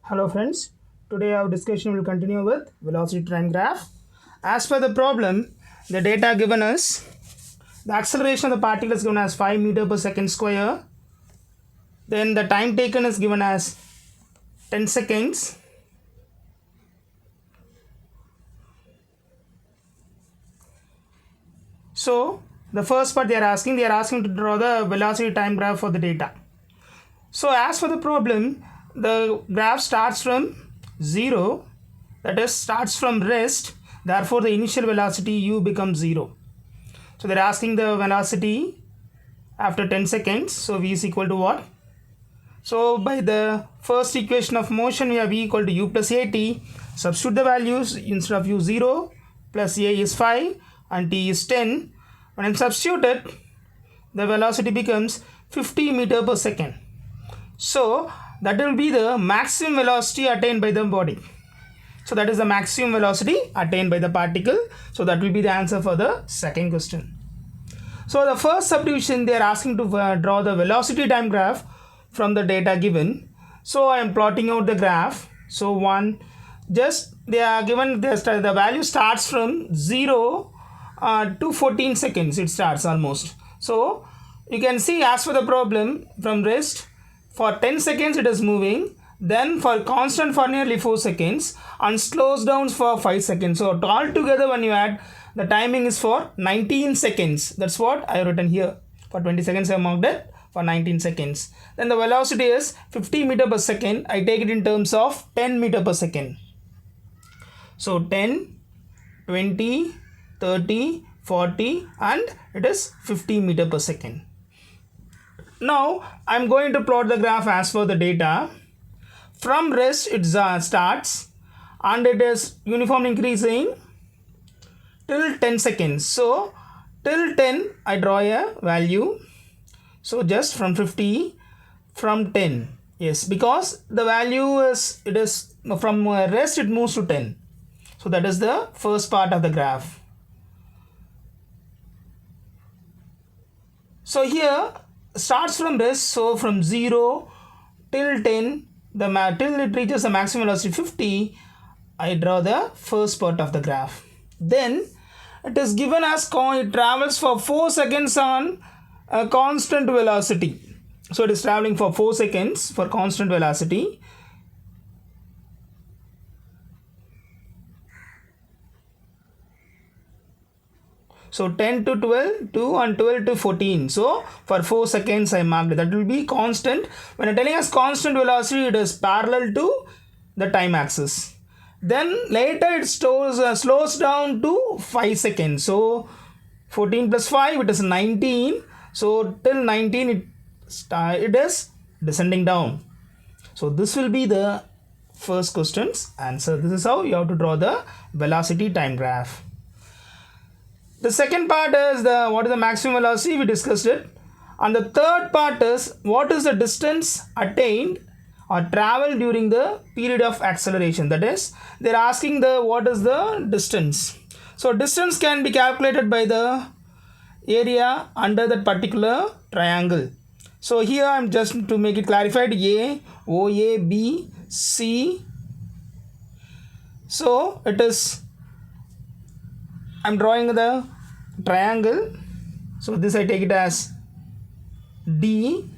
Hello friends, today our discussion will continue with velocity time graph. As per the problem, the data given us, the acceleration of the particle is given as 5 meter per second square. Then the time taken is given as 10 seconds. So the first part they are asking to draw the velocity time graph for the data. So as for the problem, the graph starts from 0, that is starts from rest, therefore the initial velocity u becomes 0. So they're asking the velocity after 10 seconds, so v is equal to what? So by the first equation of motion we have v equal to u plus at, substitute the values. Instead of u 0 plus a is 5 and t is 10. When I substitute it, the velocity becomes 50 meter per second. So that will be the maximum velocity attained by the body. So that is the maximum velocity attained by the particle. So that will be the answer for the second question. So the first subdivision they are asking to draw the velocity time graph from the data given. So I am plotting out the graph. So they are given the value starts from 0 to 14 seconds. It starts almost. So you can see as for the problem from rest, for 10 seconds it is moving, then for constant for nearly 4 seconds and slows down for 5 seconds. So altogether when you add, the timing is for 19 seconds. That's what I have written here. For 20 seconds I marked it for 19 seconds. Then the velocity is 50 meter per second. I take it in terms of 10 meter per second. So 10, 20, 30, 40 and it is 50 meter per second. Now I am going to plot the graph as per the data. From rest it starts and it is uniformly increasing till 10 seconds. So till 10 I draw a value. So just from 50, from 10. Yes, because the value is from rest it moves to 10. So that is the first part of the graph. So here starts from rest, so from 0 till 10, till it reaches the maximum velocity 50, I draw the first part of the graph. Then it is given as it travels for 4 seconds on a constant velocity. So it is traveling for 4 seconds for constant velocity. So 10 to 12, 2 and 12 to 14. So for 4 seconds I marked it. That will be constant. When I'm telling us constant velocity, it is parallel to the time axis. Then later it slows down to 5 seconds. So 14 plus 5, it is 19. So till 19 it is descending down. So this will be the first question's answer. This is how you have to draw the velocity time graph. The second part is what is the maximum velocity, we discussed it. And the third part is what is the distance attained or traveled during the period of acceleration. That is, they are asking what is the distance. So distance can be calculated by the area under that particular triangle. So here I am just to make it clarified, A, OA, B, C. So it is, I am drawing the triangle. So this I take it as D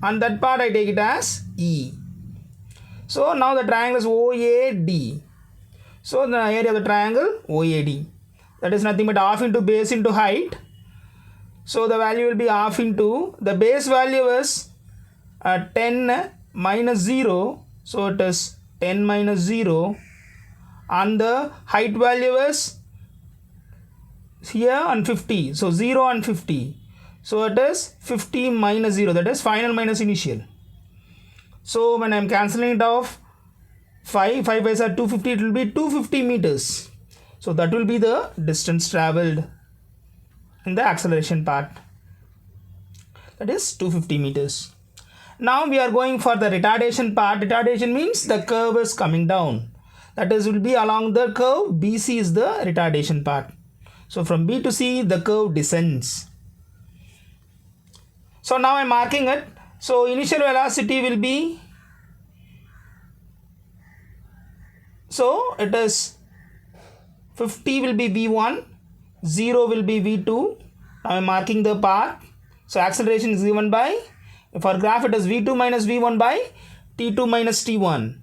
and that part I take it as E. So now the triangle is OAD. So the area of the triangle OAD. That is nothing but half into base into height. So the value will be half into, the base value is 10 minus 0. So it is 10 minus 0 and the height value is here on 50. So 0 and 50. So it is 50 minus 0. That is final minus initial. So when I am cancelling it off, 5 bys are 250. It will be 250 meters. So that will be the distance travelled in the acceleration part. That is 250 meters. Now we are going for the retardation part. Retardation means the curve is coming down. That is, will be along the curve. BC is the retardation part. So from B to C, the curve descends. So now I am marking it. So initial velocity will be So it is 50 will be v1, 0 will be v2. Now I am marking the path. So acceleration is given by, for graph it is v2 minus v1 by t2 minus t1.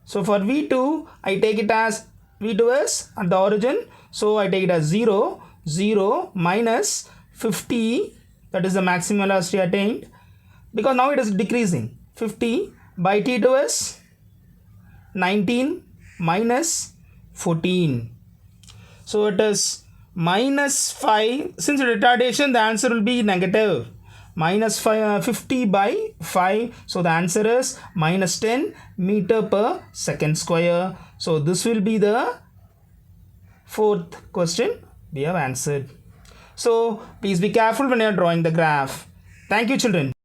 So for v2 I take it as, v2 is at the origin, so I take it as 0, 0 minus 50, that is the maximum velocity attained, because now it is decreasing. 50 by t2 is 19 minus 14. So it is minus 5. Since retardation, the answer will be negative. Minus 50 by 5. So the answer is minus 10 meter per second square. So this will be the fourth question we have answered. So please be careful when you are drawing the graph. Thank you, children.